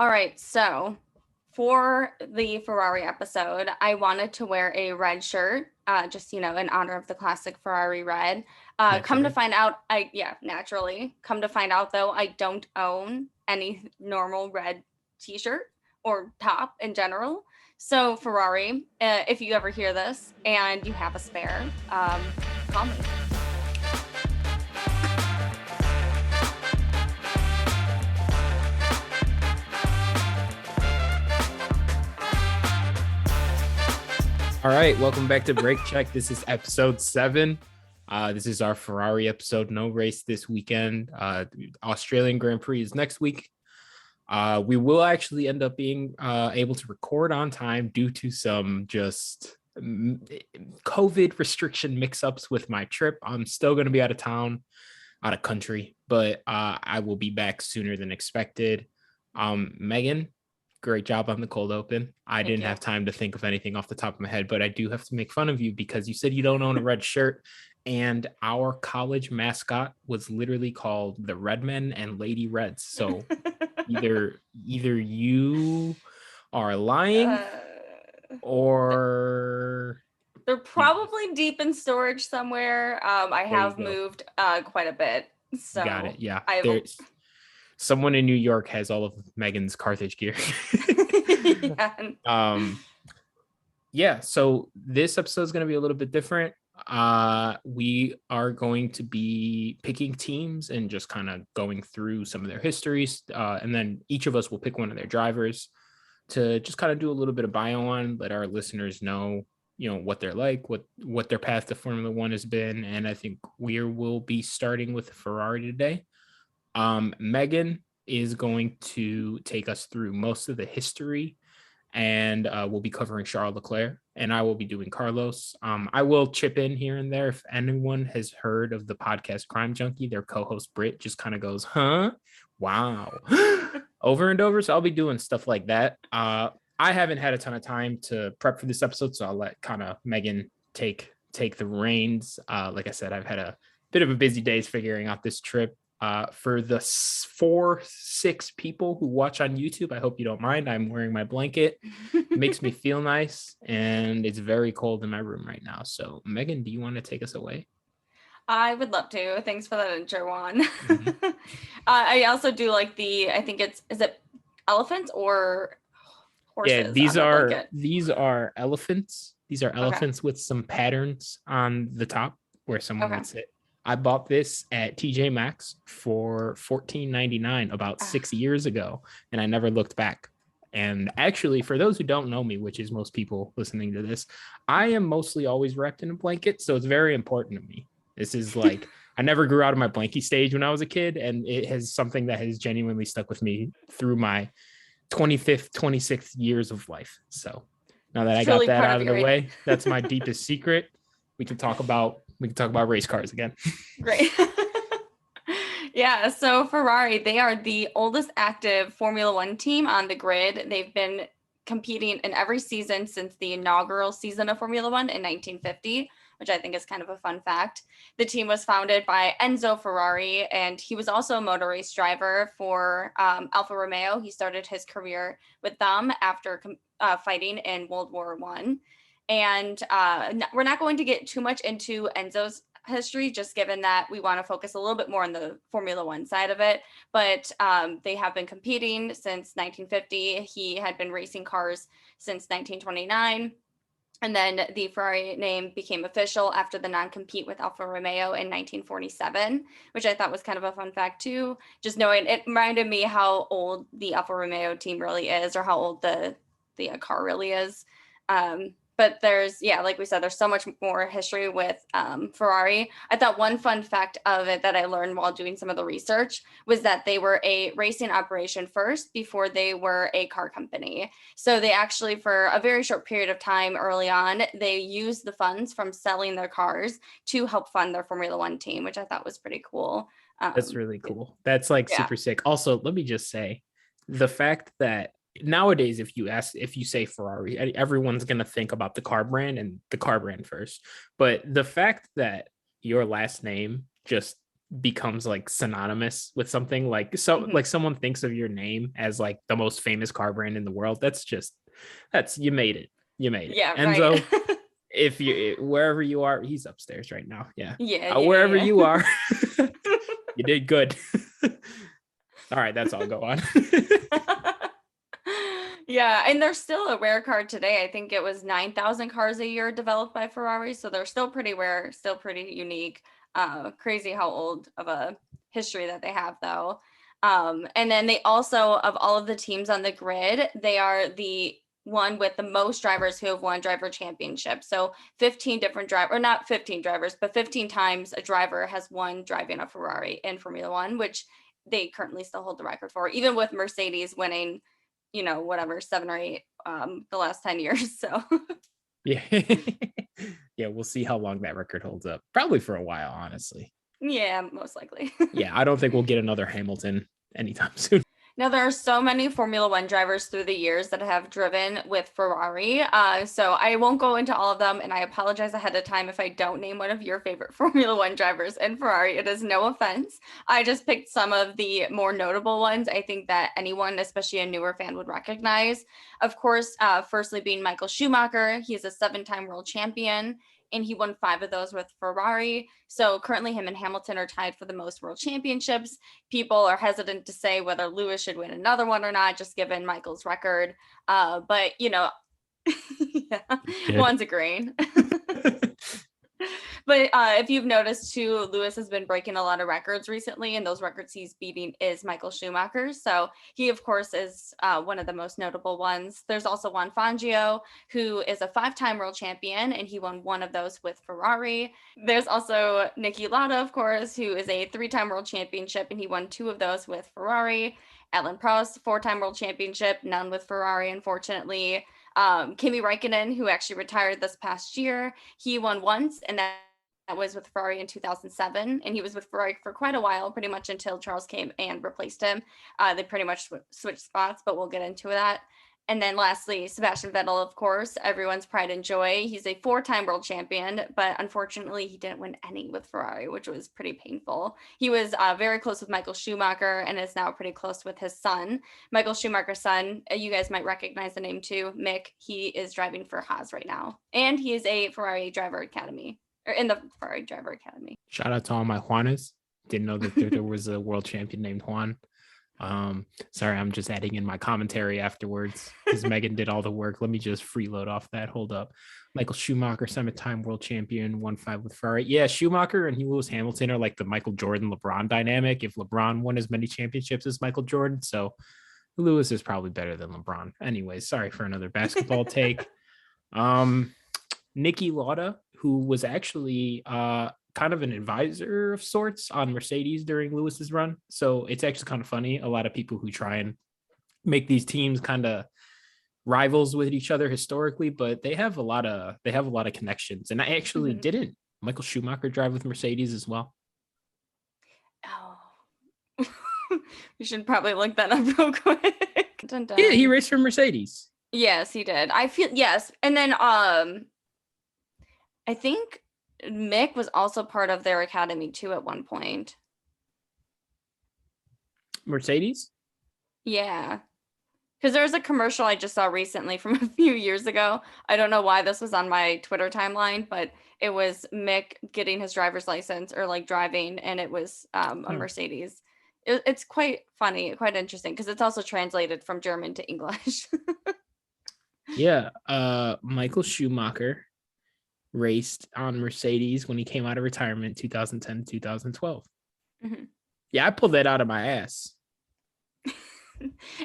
All right, so for the Ferrari episode, I wanted to wear a red shirt, just in honor of the classic Ferrari red. Come to Naturally. find out, naturally. Come to find out, though, I don't own any normal red T-shirt or top in general. So Ferrari, if you ever hear this and you have a spare, call me. All right, welcome back to Break Check. This is episode 7. This is our Ferrari episode. No race this weekend. Australian Grand Prix is next week. We will actually end up being able to record on time due to some just COVID restriction mix-ups with my trip. I'm still going to be out of town, out of country, but I will be back sooner than expected. Megan, great job on the cold open. I didn't have time to think of anything off the top of my head, but I do have to make fun of you because you said you don't own a red shirt, and our college mascot was literally called the Redmen and Lady Reds. So either you are lying or they're probably deep in storage somewhere. I have moved quite a bit, so got it. Yeah, there's someone in New York has all of Megan's Carthage gear. Yeah. So this episode is going to be a little bit different. We are going to be picking teams and just kind of going through some of their histories, and then each of us will pick one of their drivers to just kind of do a little bit of bio on, let our listeners know, what they're like, what their path to Formula One has been. And I think we will be starting with Ferrari today. Megan is going to take us through most of the history, and we'll be covering Charles Leclerc, and I will be doing Carlos. I will chip in here and there. If anyone has heard of the podcast Crime Junkie, their co-host Britt just kind of goes, huh? Wow. Over and over. So I'll be doing stuff like that. I haven't had a ton of time to prep for this episode, so I'll let kind of Megan take the reins. Like I said, I've had a bit of a busy days figuring out this trip. For the 4-6 people who watch on YouTube, I hope you don't mind. I'm wearing my blanket. It makes me feel nice, and it's very cold in my room right now. So, Megan, do you want to take us away? I would love to. Thanks for that intro, Juan. Mm-hmm. I also do like I think is it elephants or horses? Yeah, these are elephants. These are elephants with some patterns on the top where someone would sit. I bought this at TJ Maxx for $14.99 about 6 years ago, and I never looked back. And actually, for those who don't know me, which is most people listening to this, I am mostly always wrapped in a blanket, so it's very important to me. This is like, I never grew out of my blankie stage when I was a kid, and it has something that has genuinely stuck with me through my 25th, 26th years of life. So now that I got that out of the way, that's my deepest secret. We can talk about race cars again. Great. Yeah, so Ferrari, they are the oldest active Formula One team on the grid. They've been competing in every season since the inaugural season of Formula One in 1950, which I think is kind of a fun fact. The team was founded by Enzo Ferrari, and he was also a motor race driver for Alfa Romeo. He started his career with them after fighting in World War I. And we're not going to get too much into Enzo's history, just given that we want to focus a little bit more on the Formula One side of it. But they have been competing since 1950. He had been racing cars since 1929. And then the Ferrari name became official after the non-compete with Alfa Romeo in 1947, which I thought was kind of a fun fact too. Just knowing, it reminded me how old the Alfa Romeo team really is, or how old the car really is. But there's, like we said, there's so much more history with Ferrari. I thought one fun fact of it that I learned while doing some of the research was that they were a racing operation first before they were a car company. So they actually, for a very short period of time early on, they used the funds from selling their cars to help fund their Formula One team, which I thought was pretty cool. That's really cool. That's super sick. Also, let me just say, the fact that nowadays, if you say Ferrari, everyone's going to think about the car brand and the car brand first. But the fact that your last name just becomes like synonymous with something, like so like someone thinks of your name as like the most famous car brand in the world. That's you made it. You made it. Yeah, right. Enzo, if you wherever you are, he's upstairs right now. Yeah. Yeah, Wherever yeah, you are, you did good. All right, that's all. Go on. yeah. Yeah, and there's still a rare car today. I think it was 9,000 cars a year developed by Ferrari, so they're still pretty rare, still pretty unique. Crazy how old of a history that they have, though. And then they also, of all of the teams on the grid, they are the one with the most drivers who have won driver championship. So 15 different drivers, or not 15 drivers, but 15 times a driver has won driving a Ferrari in Formula One, which they currently still hold the record for, even with Mercedes winning, whatever, 7 or 8 the last 10 years. So Yeah. Yeah, we'll see how long that record holds up. Probably for a while, honestly. yeah, most likely. Yeah, I don't think we'll get another Hamilton anytime soon. Now, there are so many Formula One drivers through the years that have driven with Ferrari. So I won't go into all of them, and I apologize ahead of time if I don't name one of your favorite Formula One drivers in Ferrari. It is no offense. I just picked some of the more notable ones I think that anyone, especially a newer fan, would recognize. Of course, firstly being Michael Schumacher. He's a 7-time world champion, and he won 5 of those with Ferrari. So currently him and Hamilton are tied for the most world championships. People are hesitant to say whether Lewis should win another one or not, just given Michael's record. But yeah, one's agreeing. But if you've noticed too, Lewis has been breaking a lot of records recently, and those records he's beating is Michael Schumacher. So he, of course, is one of the most notable ones. There's also Juan Fangio, who is a 5-time world champion, and he won one of those with Ferrari. There's also Niki Lauda, of course, who is a 3-time world championship, and he won 2 of those with Ferrari. Alan Prost, 4-time world championship, none with Ferrari, unfortunately. Kimi Räikkönen, who actually retired this past year, he won once, and that was with Ferrari in 2007, and he was with Ferrari for quite a while, pretty much until Charles came and replaced him. They pretty much switched spots, but we'll get into that. And then lastly, Sebastian Vettel, of course, everyone's pride and joy. He's a 4-time world champion, but unfortunately, he didn't win any with Ferrari, which was pretty painful. He was very close with Michael Schumacher and is now pretty close with his son. Michael Schumacher's son, you guys might recognize the name too, Mick. He is driving for Haas right now, and he is a Ferrari driver academy, or in the Ferrari driver academy. Shout out to all my Juanes. Didn't know that there was a world champion named Juan. Sorry, I'm just adding in my commentary afterwards because Megan did all the work. Let me just freeload off that. Hold up. Michael Schumacher, 7-time world champion, won 5 with Ferrari. Yeah, Schumacher and Lewis Hamilton are like the Michael Jordan LeBron dynamic. If LeBron won as many championships as Michael Jordan, so Lewis is probably better than LeBron. Anyways, sorry for another basketball take. Niki Lauda, who was actually kind of an advisor of sorts on Mercedes during Lewis's run. So it's actually kind of funny. A lot of people who try and make these teams kind of rivals with each other historically, but they have a lot of connections. And I actually didn't Michael Schumacher drive with Mercedes as well? Oh, we should probably look that up real quick. Dun, dun. Yeah, he raced for Mercedes. Yes, he did. I feel yes. And then I think Mick was also part of their academy too at one point. Mercedes? Yeah. Because there was a commercial I just saw recently from a few years ago. I don't know why this was on my Twitter timeline, but it was Mick getting his driver's license or like driving, and it was a Mercedes. It's quite funny, quite interesting, because it's also translated from German to English. Yeah. Michael Schumacher raced on Mercedes when he came out of retirement 2010 2012. Yeah, I pulled that out of my ass.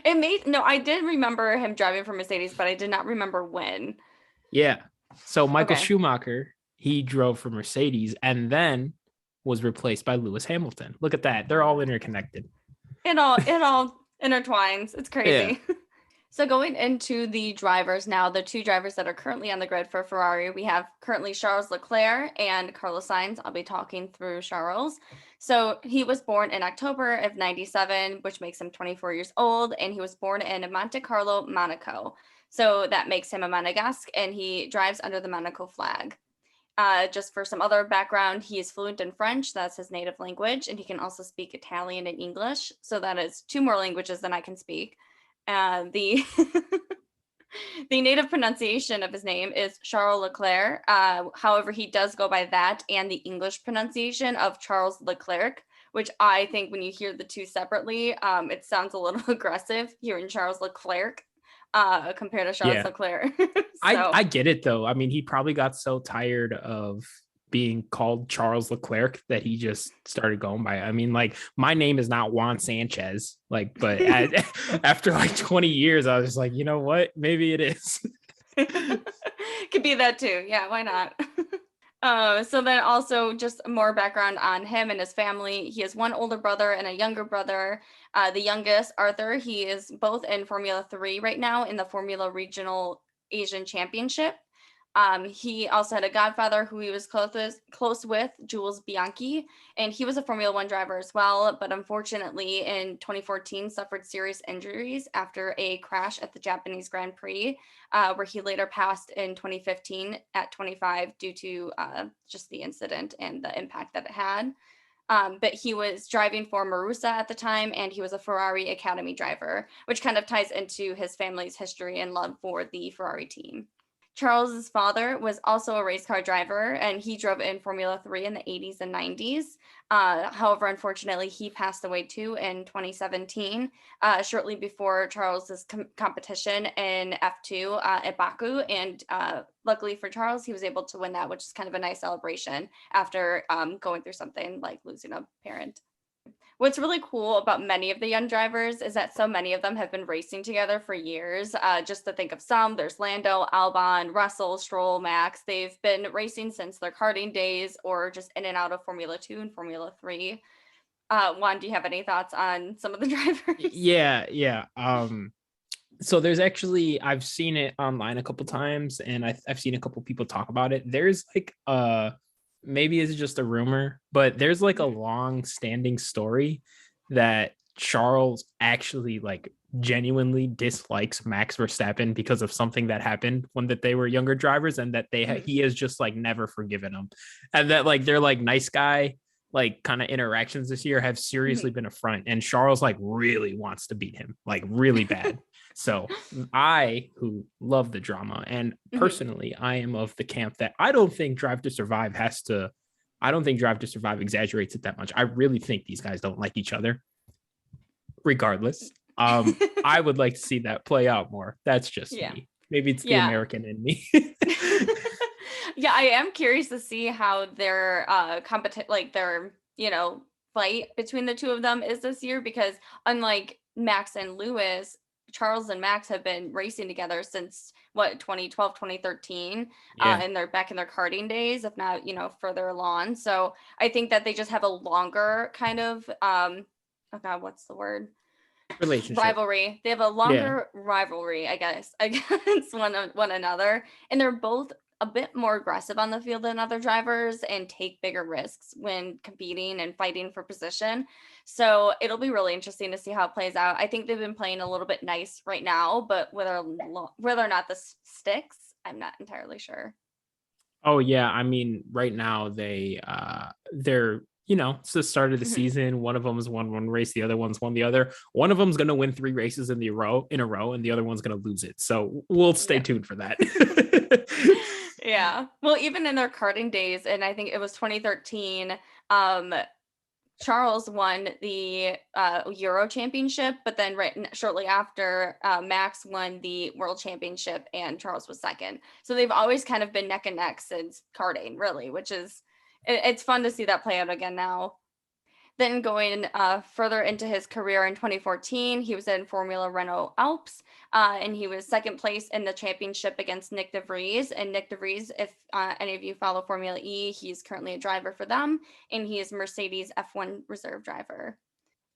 I did remember him driving for Mercedes, but I did not remember when. Yeah. So Michael Schumacher, he drove for Mercedes and then was replaced by Lewis Hamilton. Look at that. They're all interconnected. It all intertwines. It's crazy. Yeah. So going into the drivers now, the 2 drivers that are currently on the grid for Ferrari, we have currently Charles Leclerc and Carlos Sainz. I'll be talking through Charles. So he was born in October of 97, which makes him 24 years old, and he was born in Monte Carlo, Monaco. So that makes him a Monegasque, and he drives under the Monaco flag. Just for some other background, he is fluent in French. That's his native language. And he can also speak Italian and English. So that is 2 more languages than I can speak. The the native pronunciation of his name is Charles Leclerc. However, he does go by that and the English pronunciation of Charles Leclerc, which I think when you hear the two separately, it sounds a little aggressive hearing Charles Leclerc compared to Charles Yeah. Leclerc. I get it though. I mean, he probably got so tired of being called Charles Leclerc that he just started going by. I mean, like my name is not Juan Sanchez, like, but after like 20 years, I was just like, you know what? Maybe it is. Could be that too. Yeah, why not? So then also just more background on him and his family. He has one older brother and a younger brother. The youngest, Arthur, he is both in Formula 3 right now in the Formula Regional Asian Championship. He also had a godfather who he was close with, Jules Bianchi, and he was a Formula One driver as well. But unfortunately, in 2014, suffered serious injuries after a crash at the Japanese Grand Prix, where he later passed in 2015 at 25 due to just the incident and the impact that it had. But he was driving for Marusa at the time, and he was a Ferrari Academy driver, which kind of ties into his family's history and love for the Ferrari team. Charles's father was also a race car driver, and he drove in Formula 3 in the 80s and 90s. However, unfortunately, he passed away too in 2017, shortly before Charles's competition in F2 at Baku. And luckily for Charles, he was able to win that, which is kind of a nice celebration after going through something like losing a parent. What's really cool about many of the young drivers is that so many of them have been racing together for years. Just to think of some, there's Lando, Albon, Russell, Stroll, Max. They've been racing since their karting days or just in and out of Formula 2 and Formula 3. Juan, do you have any thoughts on some of the drivers? Yeah. So there's actually, I've seen it online a couple times and I've seen a couple people talk about it. There's like maybe it's just a rumor, but there's like a long standing story that Charles actually like genuinely dislikes Max Verstappen because of something that happened when that they were younger drivers, and that he has just like never forgiven him, and that like they're like nice guy like kind of interactions this year have seriously been a front, and Charles like really wants to beat him like really bad. So I, who love the drama, and personally, I am of the camp that I don't think Drive to Survive exaggerates it that much. I really think these guys don't like each other. Regardless, I would like to see that play out more. That's just me. Maybe it's the American in me. Yeah, I am curious to see how their fight between the two of them is this year, because unlike Max and Lewis, Charles and Max have been racing together since 2012, 2013. And they're back in their karting days, if not, further along. So I think that they just have a longer kind of oh God, what's the word? Relationship. Rivalry. They have a longer rivalry, I guess, against one another. And they're both a bit more aggressive on the field than other drivers and take bigger risks when competing and fighting for position. So it'll be really interesting to see how it plays out. I think they've been playing a little bit nice right now, but whether or not this sticks, I'm not entirely sure. Oh yeah, I mean, right now they're it's the start of the season. One of them has won one race, the other one's won the other. One of them's going to win 3 races in a row, and the other one's going to lose it. So we'll stay tuned for that. Yeah. Well, even in their karting days, and I think it was 2013, Charles won the Euro Championship, but then shortly after, Max won the World Championship and Charles was second. So they've always kind of been neck and neck since karting, really, which is, it's fun to see that play out again now. Then going further into his career in 2014, he was in Formula Renault Alps, and he was second place in the championship against Nick de Vries. And Nick de Vries, if any of you follow Formula E, he's currently a driver for them, and he is Mercedes F1 reserve driver.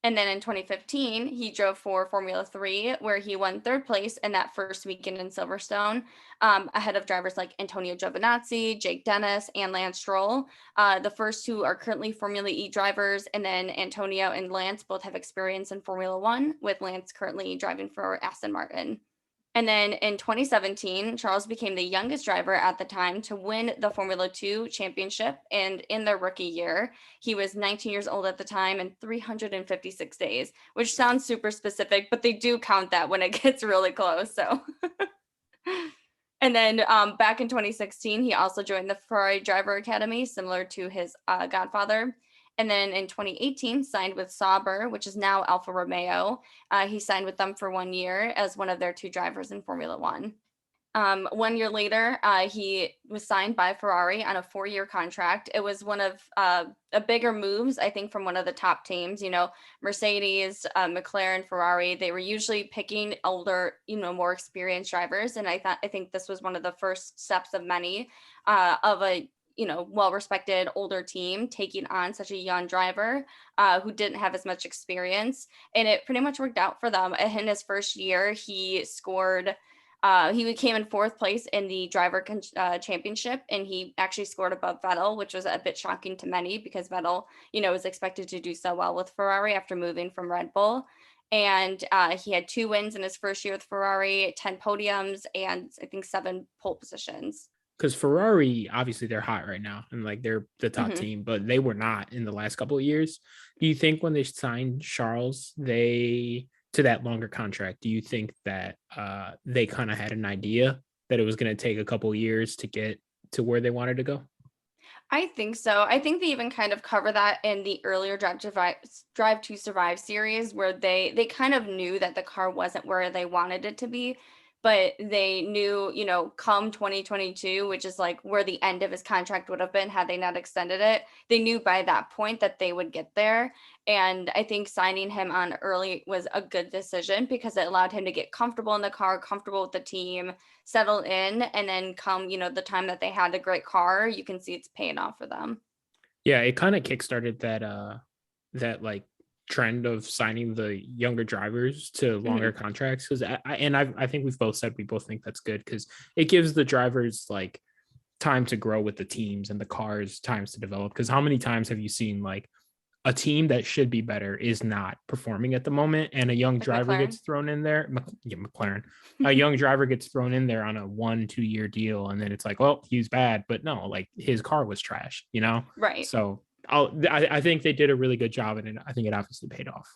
And then in 2015, he drove for Formula 3, where he won 3rd place in that first weekend in Silverstone, ahead of drivers like Antonio Giovinazzi, Jake Dennis, and Lance Stroll. The first 2 are currently Formula E drivers, and then Antonio and Lance both have experience in Formula 1, with Lance currently driving for Aston Martin. And then in 2017, Charles became the youngest driver at the time to win the Formula 2 championship. And in their rookie year, he was 19 years old at the time and 356 days, which sounds super specific, but they do count that when it gets really close. So, and then back in 2016, he also joined the Ferrari Driver Academy, similar to his godfather. And then in 2018, signed with Sauber, which is now Alfa Romeo. He signed with them for 1 year as one of their two drivers in Formula One. 1 year later, he was signed by Ferrari on a 4-year contract. It was one of a bigger moves, I think, from one of the top teams. You know, Mercedes, McLaren, Ferrari. They were usually picking older, more experienced drivers, and I think this was one of the first steps of many of a well-respected older team taking on such a young driver who didn't have as much experience, and it pretty much worked out for them. In his first year, he scored. He came in 4th place in the driver championship, and he actually scored above Vettel, which was a bit shocking to many because Vettel, was expected to do so well with Ferrari after moving from Red Bull. And he had 2 wins in his first year with Ferrari, 10 podiums, and I think 7 pole positions. Because Ferrari, obviously, they're hot right now, and like they're the top team, but they were not in the last couple of years. Do you think when they signed Charles, to that longer contract, do you think that they kind of had an idea that it was going to take a couple of years to get to where they wanted to go? I think so. I think they even kind of cover that in the earlier Drive to Survive series, where they kind of knew that the car wasn't where they wanted it to be, but they knew, come 2022, which is like where the end of his contract would have been had they not extended it. They knew by that point that they would get there. And I think signing him on early was a good decision because it allowed him to get comfortable in the car, comfortable with the team, settle in, and then come, the time that they had a great car, you can see it's paying off for them. Yeah, it kind of kickstarted that like trend of signing the younger drivers to longer contracts, because I think we've both said we both think that's good because it gives the drivers like time to grow with the teams and the cars times to develop. Because how many times have you seen like a team that should be better is not performing at the moment, and a young Like driver McLaren. gets thrown in there? McLaren. A young driver gets thrown in there on a 1-2 year deal, and then it's like, well, he's bad, but no, like his car was trash, Right. So I think they did a really good job, and I think it obviously paid off.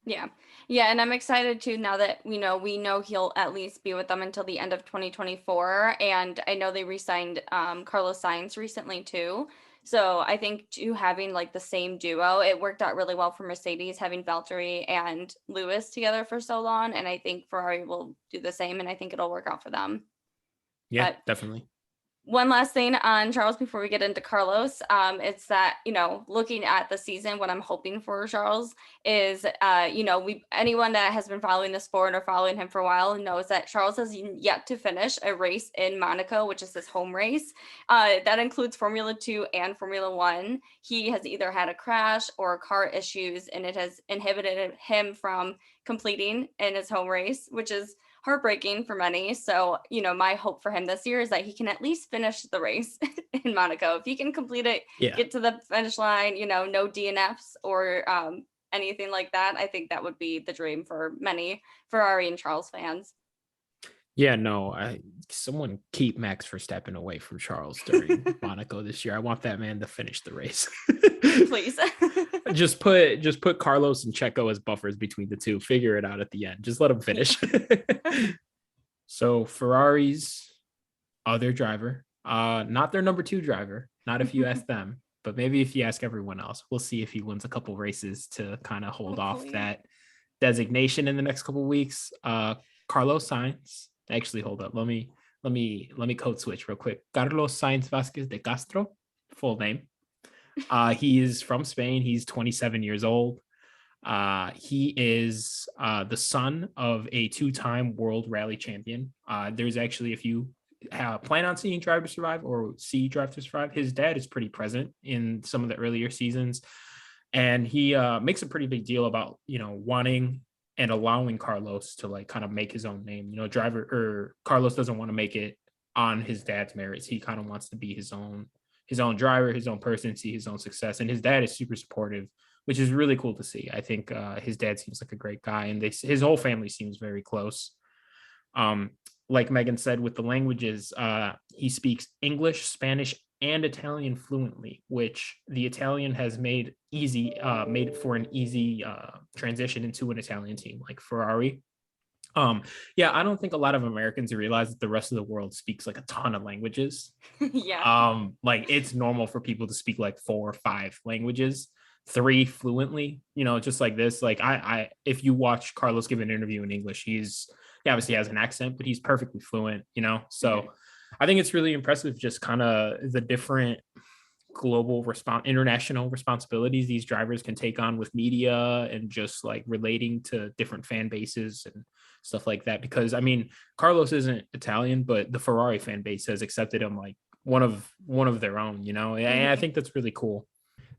Yeah. And I'm excited too now that we know he'll at least be with them until the end of 2024. And I know they re-signed Carlos Sainz recently too. So I think too, having like the same duo, it worked out really well for Mercedes having Valtteri and Lewis together for so long. And I think Ferrari will do the same, and I think it'll work out for them. Yeah, But definitely. one last thing on Charles before we get into Carlos, it's that, looking at the season, what I'm hoping for Charles is, anyone that has been following the sport or following him for a while knows that Charles has yet to finish a race in Monaco, which is his home race. That includes Formula 2 and Formula 1. He has either had a crash or car issues, and it has inhibited him from completing in his home race, which is heartbreaking for many. So, my hope for him this year is that he can at least finish the race in Monaco. If he can complete it, get to the finish line, no DNFs or anything like that, I think that would be the dream for many Ferrari and Charles fans. Yeah, no, someone keep Max Verstappen away from Charles during Monaco this year. I want that man to finish the race. Please. just put Carlos and Checo as buffers between the two. Figure it out at the end. Just let them finish. So Ferrari's other driver, not their number 2 driver, not if you ask them, but maybe if you ask everyone else. We'll see if he wins a couple races to kind of hold off that designation in the next couple of weeks. Carlos Sainz. Actually, hold up. Let me code switch real quick. Carlos Sainz Vasquez de Castro, full name. He is from Spain. He's 27 years old. He is the son of a 2-time world rally champion. There's actually, if you plan on seeing Drive to Survive or see Drive to Survive, his dad is pretty present in some of the earlier seasons. And he makes a pretty big deal about, wanting and allowing Carlos to like kind of make his own name. Carlos doesn't want to make it on his dad's merits. He kind of wants to be his own driver, his own person, see his own success. And his dad is super supportive, which is really cool to see. I think his dad seems like a great guy, and his whole family seems very close. Like Megan said, with the languages, he speaks English, Spanish, and Italian fluently, which the Italian has made made it for an easy transition into an Italian team like Ferrari. Yeah, I don't think a lot of Americans realize that the rest of the world speaks like a ton of languages. Yeah. Like it's normal for people to speak like 4 or 5 languages, 3 fluently, just like this. Like if you watch Carlos give an interview in English, he obviously has an accent, but he's perfectly fluent. So I think it's really impressive, just kind of the different international responsibilities these drivers can take on with media and just like relating to different fan bases and stuff like that. Because I mean, Carlos isn't Italian, but the Ferrari fan base has accepted him like one of their own. And I think that's really cool.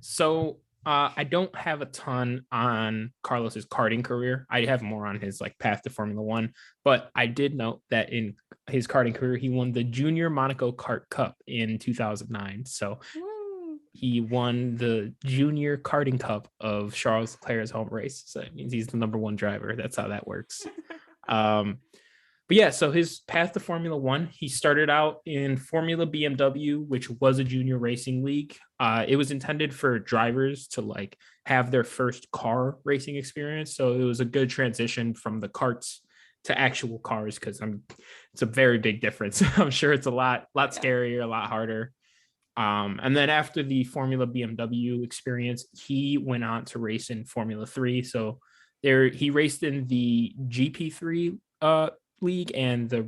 So I don't have a ton on Carlos's karting career. I have more on his like path to Formula One, but I did note that in his karting career, he won the Junior Monaco Kart Cup in 2009. So he won the Junior Karting Cup of Charles Leclerc's home race. So it means he's the #1 driver. That's how that works. But yeah, so his path to Formula One, he started out in Formula BMW, which was a junior racing league. It was intended for drivers to like have their first car racing experience. So it was a good transition from the karts to actual cars, because it's a very big difference. I'm sure it's a lot scarier, a lot harder. And then after the Formula BMW experience, he went on to race in Formula 3. So he raced in the GP3 league and the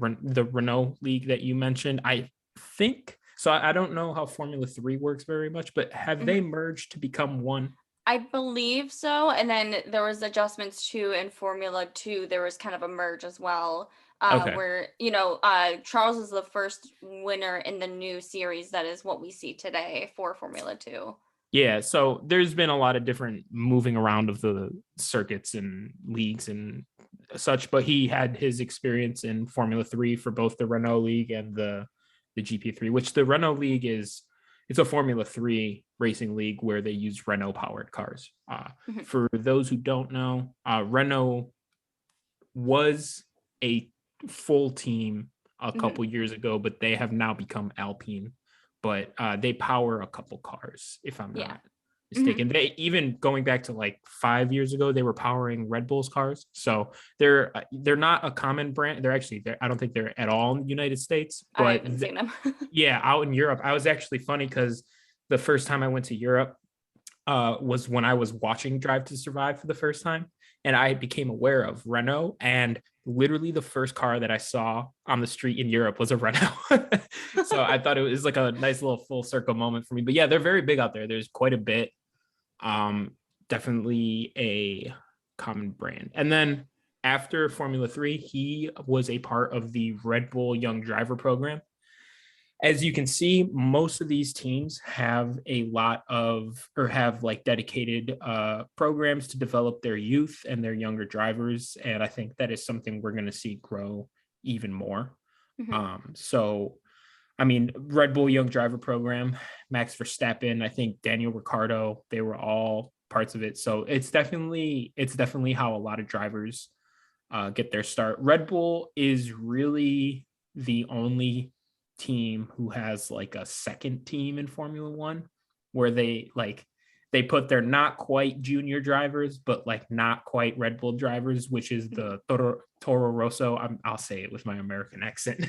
Renault league that you mentioned. I think so. I don't know how Formula 3 works very much, but have they merged to become one? I believe so. And then there was adjustments too in Formula 2. There was kind of a merge as well. Okay. Where, Charles is the first winner in the new series. That is what we see today for Formula 2. Yeah, so there's been a lot of different moving around of the circuits and leagues and such, but he had his experience in Formula 3 for both the Renault League and the GP3, which the Renault League it's a Formula 3 racing league where they use Renault powered cars. For those who don't know, Renault was a full team a couple years ago, but they have now become Alpine. But they power a couple cars, if I'm not mistaken. They even going back to like 5 years ago, they were powering Red Bull's cars. So they're not a common brand. I don't think they're at all in the United States. But I haven't seen them. Yeah, out in Europe. I was actually funny because the first time I went to Europe was when I was watching Drive to Survive for the first time. And I became aware of Renault, and literally the first car that I saw on the street in Europe was a Renault. So I thought it was like a nice little full circle moment for me. But yeah, they're very big out there. There's quite a bit. Definitely a common brand. And then after Formula 3, he was a part of the Red Bull Young Driver program. As you can see, most of these teams have have like dedicated programs to develop their youth and their younger drivers. And I think that is something we're going to see grow even more. So, I mean, Red Bull Young Driver Program, Max Verstappen, I think Daniel Ricciardo, they were all parts of it. So it's definitely how a lot of drivers get their start. Red Bull is really the only team who has like a second team in Formula One, where they put their not quite junior drivers, but like not quite Red Bull drivers, which is the Toro Rosso. I'll say it with my American accent.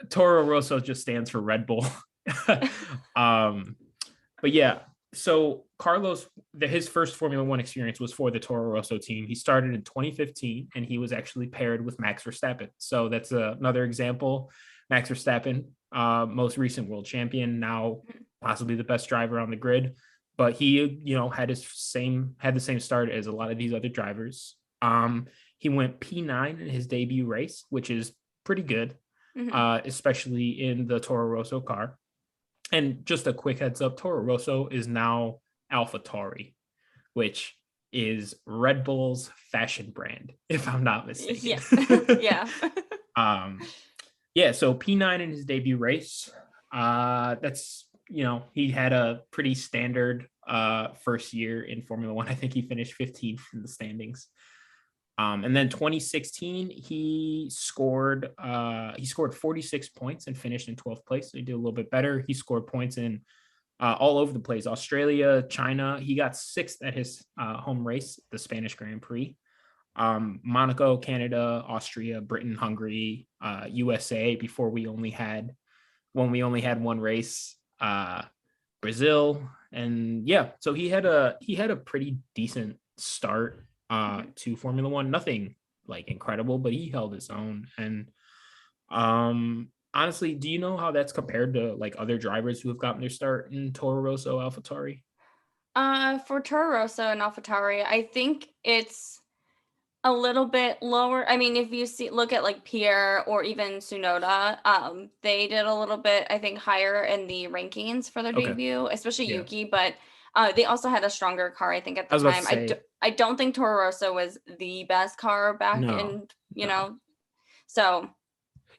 Toro Rosso just stands for Red Bull. But yeah, so Carlos, his first Formula One experience was for the Toro Rosso team. He started in 2015, and he was actually paired with Max Verstappen. So that's another example. Max Verstappen, most recent world champion, now possibly the best driver on the grid, but he, had the same start as a lot of these other drivers. He went P9 in his debut race, which is pretty good, especially in the Toro Rosso car. And just a quick heads up, Toro Rosso is now AlphaTauri, which is Red Bull's fashion brand, if I'm not mistaken. Yeah. Yeah, so P9 in his debut race. That's, he had a pretty standard first year in Formula One. I think he finished 15th in the standings. And then 2016, he scored 46 points and finished in 12th place. So he did a little bit better. He scored points in all over the place. Australia, China. He got sixth at his home race, the Spanish Grand Prix. Monaco, Canada, Austria, Britain, Hungary, USA. Before we only had one race. Brazil, and yeah, so he had a pretty decent start to Formula One. Nothing like incredible, but he held his own. And honestly, do you know how that's compared to like other drivers who have gotten their start in Toro Rosso, AlphaTauri? For Toro Rosso and AlphaTauri, I think it's a little bit lower. I mean, if you look at like Pierre or even Tsunoda, they did a little bit, I think, higher in the rankings for their Okay, debut, especially yeah, Yuki. But they also had a stronger car, I think, at I the was about to time. say I don't think Toro Rosso was the best car back no, in, no. so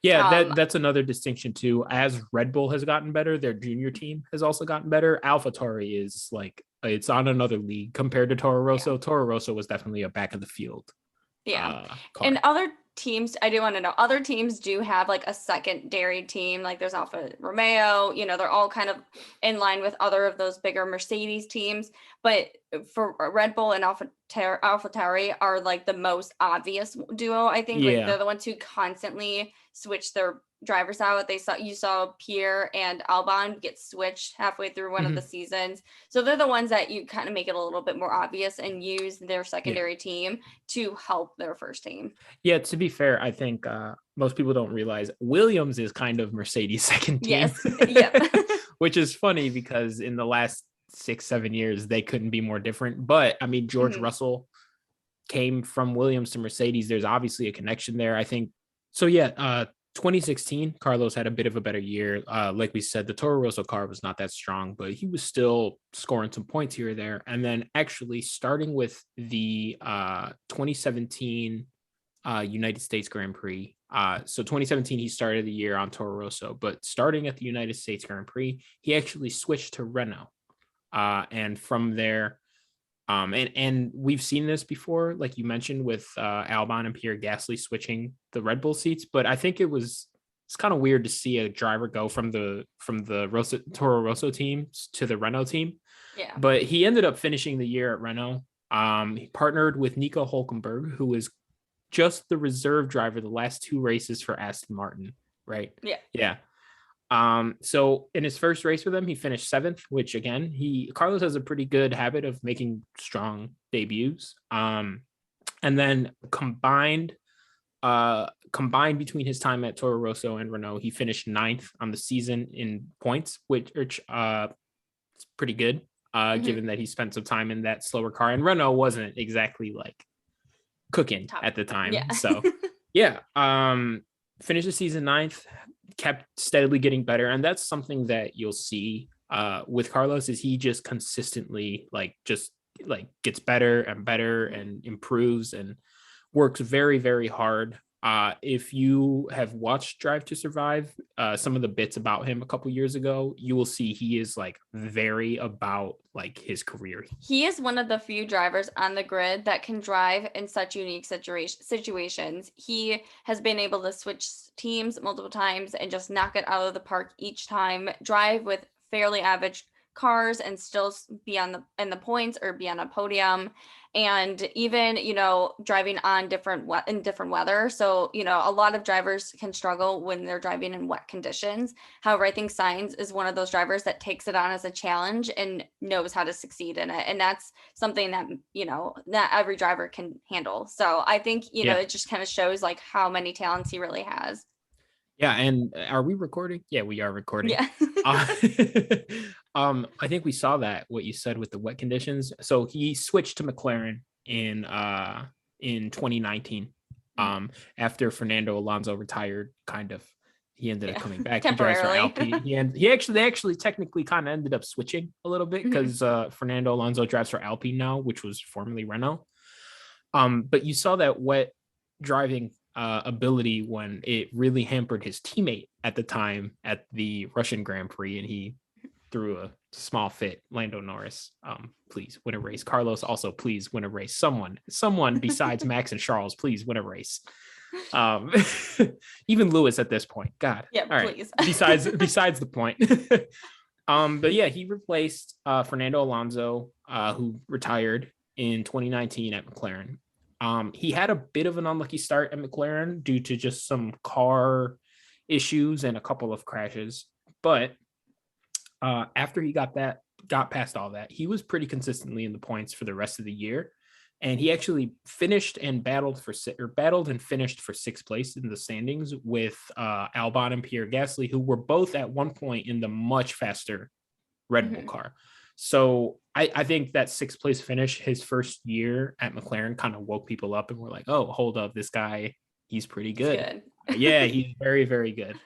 Yeah, um, that's another distinction too. As Red Bull has gotten better, their junior team has also gotten better. AlphaTauri is like it's on another league compared to Toro yeah. Rosso. Toro Rosso was definitely a back of the field Yeah. And car. other teams, I do want to know, other teams do have like a secondary team. Like there's Alfa Romeo, they're all kind of in line with other of those bigger Mercedes teams. But for Red Bull and AlphaTauri are like the most obvious duo, I think. Like Yeah. they're the ones who constantly switch their drivers out. You saw Pierre and Albon get switched halfway through one of the Mhm. seasons. So they're the ones that you kind of make it a little bit more obvious and use their Yeah. secondary team to help their first team. Yeah. To be fair, I think most people don't realize Williams is kind of Mercedes' second team, Yes. Yep. which is funny because in the last 6-7 years, they couldn't be more different. But I mean, George Mhm. Russell came from Williams to Mercedes. There's obviously a connection there. I think so. Yeah. 2016, Carlos had a bit of a better year. Like we said, the Toro Rosso car was not that strong, but he was still scoring some points here or there. And then actually starting with the 2017 United States Grand Prix. So 2017, he started the year on Toro Rosso, but starting at the United States Grand Prix, he actually switched to Renault. And from there, and we've seen this before, like you mentioned, with Albon and Pierre Gasly switching the Red Bull seats. But I think it's kind of weird to see a driver go from the Toro Rosso team to the Renault team. Yeah. But he ended up finishing the year at Renault. He partnered with Nico Hulkenberg, who was just the reserve driver the last two races for Aston Martin, right? Yeah. Yeah. So in his first race with them, he finished seventh, which again, Carlos has a pretty good habit of making strong debuts. And then combined between his time at Toro Rosso and Renault, he finished ninth on the season in points, which is pretty good, Mhm. given that he spent some time in that slower car. And Renault wasn't exactly like cooking Top. at the time. Yeah. So yeah, finished the season ninth, kept steadily getting better. And that's something that you'll see with Carlos is he just consistently just gets better and better and improves and works very, very hard. If you have watched Drive to Survive, some of the bits about him a couple years ago, you will see he is like very about like his career. He is one of the few drivers on the grid that can drive in such unique situations. He has been able to switch teams multiple times and just knock it out of the park each time, drive with fairly average cars and still be in the points or be on a podium, and even driving on different weather. So a lot of drivers can struggle when they're driving in wet conditions. However, I think Sainz is one of those drivers that takes it on as a challenge and knows how to succeed in it. And that's something that, not every driver can handle. So I think, Yeah. it just kind of shows like how many talents he really has. Yeah, and are we recording? Yeah, we are recording. Yeah. Uh, I think we saw that what you said with the wet conditions. So he switched to McLaren in 2019. After Fernando Alonso retired, kind of, he ended up Yeah. coming back. He drives for Temporarily. Alpine. They actually technically kind of ended up switching a little bit because Fernando Alonso drives for Alpine now, which was formerly Renault. But you saw that wet driving ability when it really hampered his teammate at the time at the Russian Grand Prix, and he threw a small fit. Lando Norris, please win a race. Carlos, also please win a race. Someone besides Max and Charles, please win a race. Um, even Lewis at this point. God. Yeah, All right. please. Besides the point. But yeah, he replaced Fernando Alonso, who retired in 2019 at McLaren. He had a bit of an unlucky start at McLaren due to just some car issues and a couple of crashes. But after he got past all that, he was pretty consistently in the points for the rest of the year. And he actually finished and battled and finished for sixth place in the standings with Albon and Pierre Gasly, who were both at one point in the much faster Red Bull car. So I think that sixth place finish his first year at McLaren kind of woke people up and were like, oh, hold up, this guy, he's pretty good. Yeah, he's very, very good.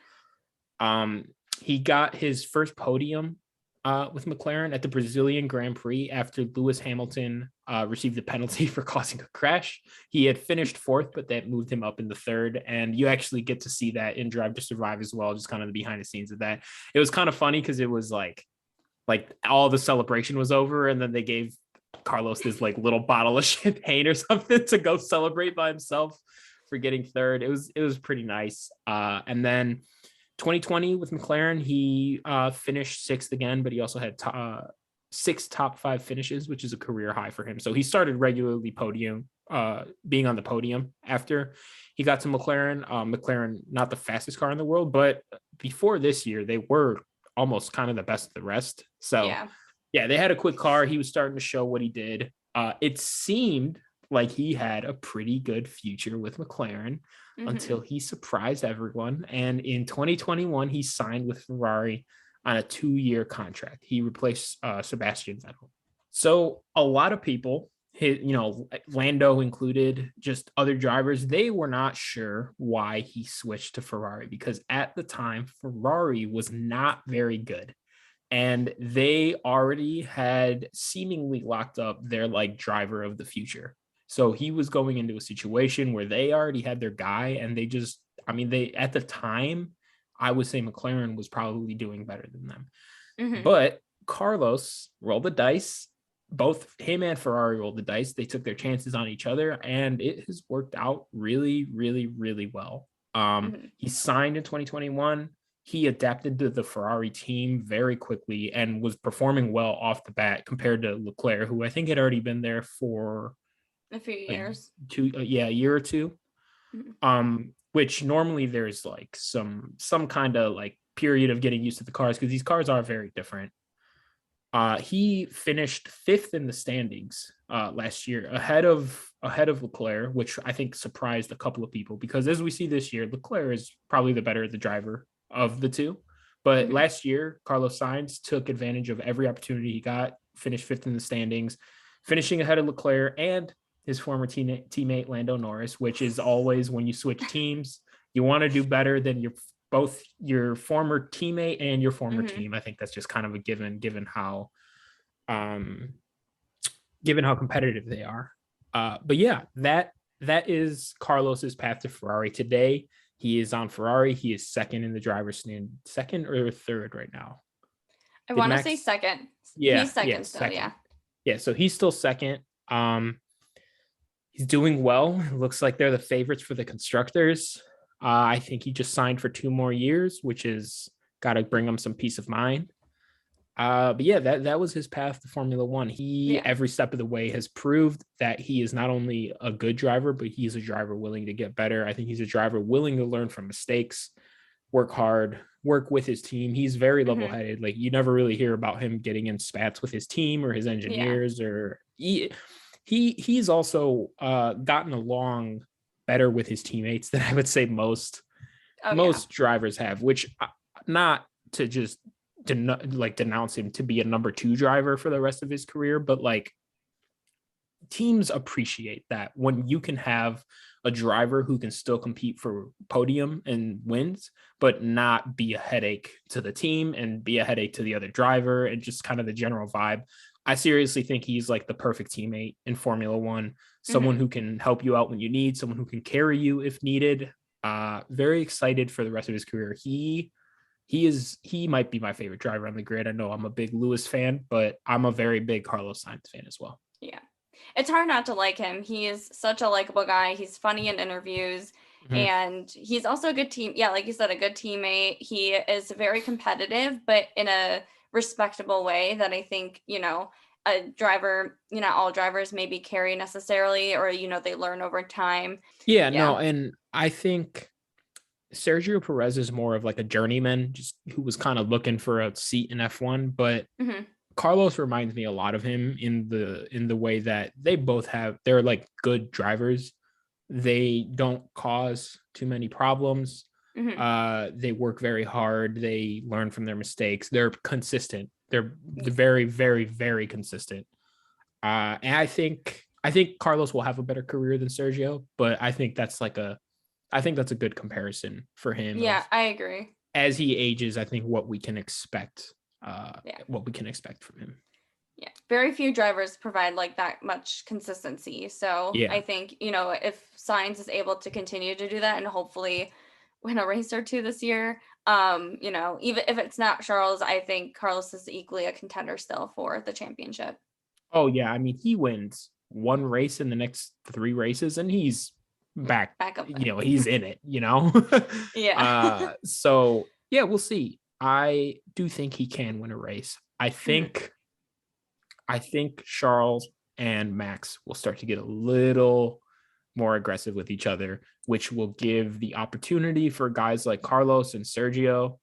He got his first podium with McLaren at the Brazilian Grand Prix after Lewis Hamilton received a penalty for causing a crash. He had finished fourth, but that moved him up in the third. And you actually get to see that in Drive to Survive as well, just kind of the behind the scenes of that. It was kind of funny because it was like all the celebration was over, and then they gave Carlos this like little bottle of champagne or something to go celebrate by himself for getting third. It was pretty nice. And then 2020 with McLaren, he finished sixth again, but he also had 6 top 5 finishes, which is a career high for him. So he started regularly being on the podium after he got to McLaren. McLaren, not the fastest car in the world, but before this year, they were almost kind of the best of the rest. So yeah, they had a quick car. He was starting to show what he did. It seemed like he had a pretty good future with McLaren until he surprised everyone. And in 2021, he signed with Ferrari on a 2-year contract. He replaced Sebastian Vettel. So a lot of people, Lando included, just other drivers, they were not sure why he switched to Ferrari, because at the time, Ferrari was not very good. And they already had seemingly locked up their like driver of the future. So he was going into a situation where they already had their guy, and they at the time, I would say McLaren was probably doing better than them. But Carlos rolled the dice. Both him and Ferrari rolled the dice. They took their chances on each other, and it has worked out really, really, really well. He signed in 2021. He adapted to the Ferrari team very quickly and was performing well off the bat compared to Leclerc, who I think had already been there for a few years, a year or two. Which normally there's like some kind of like period of getting used to the cars, because these cars are very different. He finished 5th in the standings last year, ahead of Leclerc, which I think surprised a couple of people, because as we see this year, Leclerc is probably the driver of the two. But last year, Carlos Sainz took advantage of every opportunity he got, finished 5th in the standings, finishing ahead of Leclerc and his former teammate Lando Norris, which is always, when you switch teams, you want to do better than both your former teammate and your former team. I think that's just kind of a given how competitive they are. But yeah, that is Carlos's path to Ferrari today. He is on Ferrari. He is second in the driver's stand, second or third right now. I want to say second. Yeah, he's second still. Second. Yeah, so he's still second. He's doing well. It looks like they're the favorites for the constructors. I think he just signed for 2 more years, which is got to bring him some peace of mind. But yeah, that was his path to Formula One. Every step of the way has proved that he is not only a good driver, but he's a driver willing to get better. I think he's a driver willing to learn from mistakes, work hard, work with his team. He's very level-headed. Like, you never really hear about him getting in spats with his team or his engineers, or he's also gotten along better with his teammates than I would say most drivers have, which not to just denounce him to be a number 2 driver for the rest of his career, but like, teams appreciate that when you can have a driver who can still compete for podium and wins, but not be a headache to the team and be a headache to the other driver, and just kind of the general vibe. I seriously think he's like the perfect teammate in Formula One, someone who can help you out when you need, someone who can carry you if needed. Very excited for the rest of his career. He he might be my favorite driver on the grid. I know I'm a big Lewis fan, but I'm a very big Carlos Sainz fan as well. Yeah. It's hard not to like him. He is such a likable guy. He's funny in interviews, Mhm. and he's also a good team. Yeah, like you said, a good teammate. He is very competitive, but in a respectable way that I think, a driver, all drivers maybe carry necessarily, or, they learn over time. Yeah, Yeah. no, and I think Sergio Perez is more of like a journeyman, just who was kind of looking for a seat in F1, but Hmm. Carlos reminds me a lot of him in the way that they're like good drivers. They don't cause too many problems. Hmm. They work very hard. They learn from their mistakes. They're consistent. They're Yeah. very, very, very consistent. And I think Carlos will have a better career than Sergio, but I think that's a good comparison for him Yeah, of I agree. as he ages. I think Yeah. what we can expect from him. Yeah, very few drivers provide like that much consistency. So Yeah. I think, if Science is able to continue to do that and hopefully win a race or two this year, even if it's not Charles, I think Carlos is equally a contender still for the championship. Oh yeah. I mean, he wins one race in the next three races, and he's back. Back up there. He's in it. Yeah. So yeah, we'll see. I do think he can win a race. Mhm. I think Charles and Max will start to get a little more aggressive with each other, which will give the opportunity for guys like Carlos and Sergio,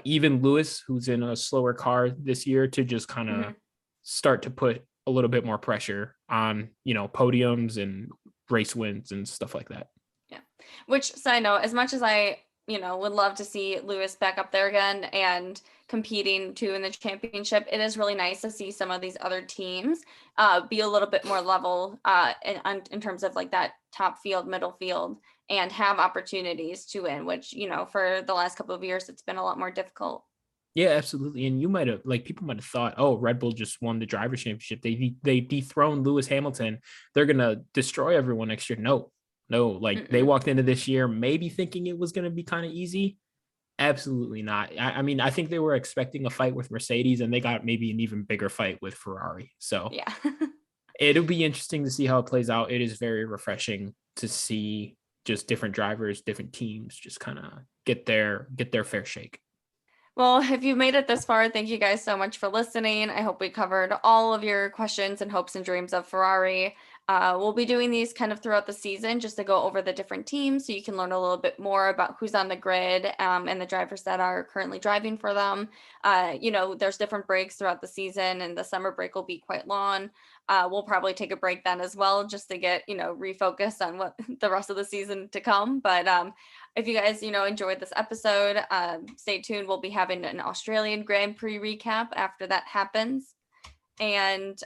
even Lewis, who's in a slower car this year, to just kind of Mhm. start to put a little bit more pressure on, podiums and race wins and stuff like that. Yeah. Which, side note, as much as I, would love to see Lewis back up there again and competing too in the championship, it is really nice to see some of these other teams be a little bit more level in terms of like that top field, middle field, and have opportunities to win, which, for the last couple of years, it's been a lot more difficult. Yeah, absolutely. And people might have thought, oh, Red Bull just won the driver championship. They dethroned Lewis Hamilton. They're gonna destroy everyone next year. No, no. Like they Mm-mm. walked into this year maybe thinking it was gonna be kind of easy. Absolutely not. I mean, I think they were expecting a fight with Mercedes, and they got maybe an even bigger fight with Ferrari. So Yeah. it'll be interesting to see how it plays out. It is very refreshing to see just different drivers, different teams, just kind of get their fair shake. Well, if you've made it this far, thank you guys so much for listening. I hope we covered all of your questions and hopes and dreams of Ferrari. We'll be doing these kind of throughout the season just to go over the different teams so you can learn a little bit more about who's on the grid and the drivers that are currently driving for them. There's different breaks throughout the season, and the summer break will be quite long. We'll probably take a break then as well just to get, refocused on what the rest of the season to come. But if you guys, enjoyed this episode, stay tuned. We'll be having an Australian Grand Prix recap after that happens. And,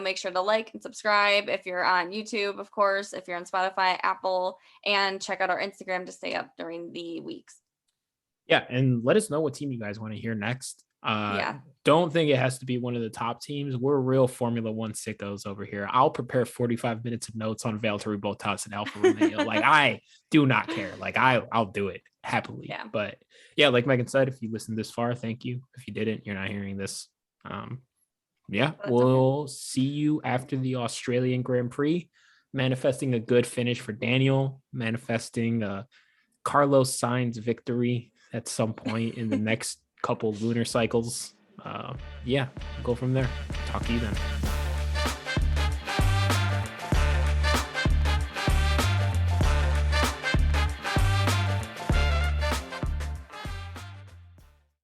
make sure to like and subscribe if you're on YouTube, of course, if you're on Spotify, Apple, and check out our Instagram to stay up during the weeks. Yeah, and let us know what team you guys want to hear next. Yeah. Don't think it has to be one of the top teams. We're real Formula One sickos over here. I'll prepare 45 minutes of notes on Valtteri Bottas and Alfa Romeo. Like I do not care. Like I'll do it happily. Yeah. But yeah, like Megan said, if you listened this far, thank you. If you didn't, you're not hearing this. Yeah, That's we'll see you after the Australian Grand Prix. Manifesting a good finish for Daniel. Manifesting a Carlos Sainz victory at some point in the next couple lunar cycles. Yeah, go from there. Talk to you then.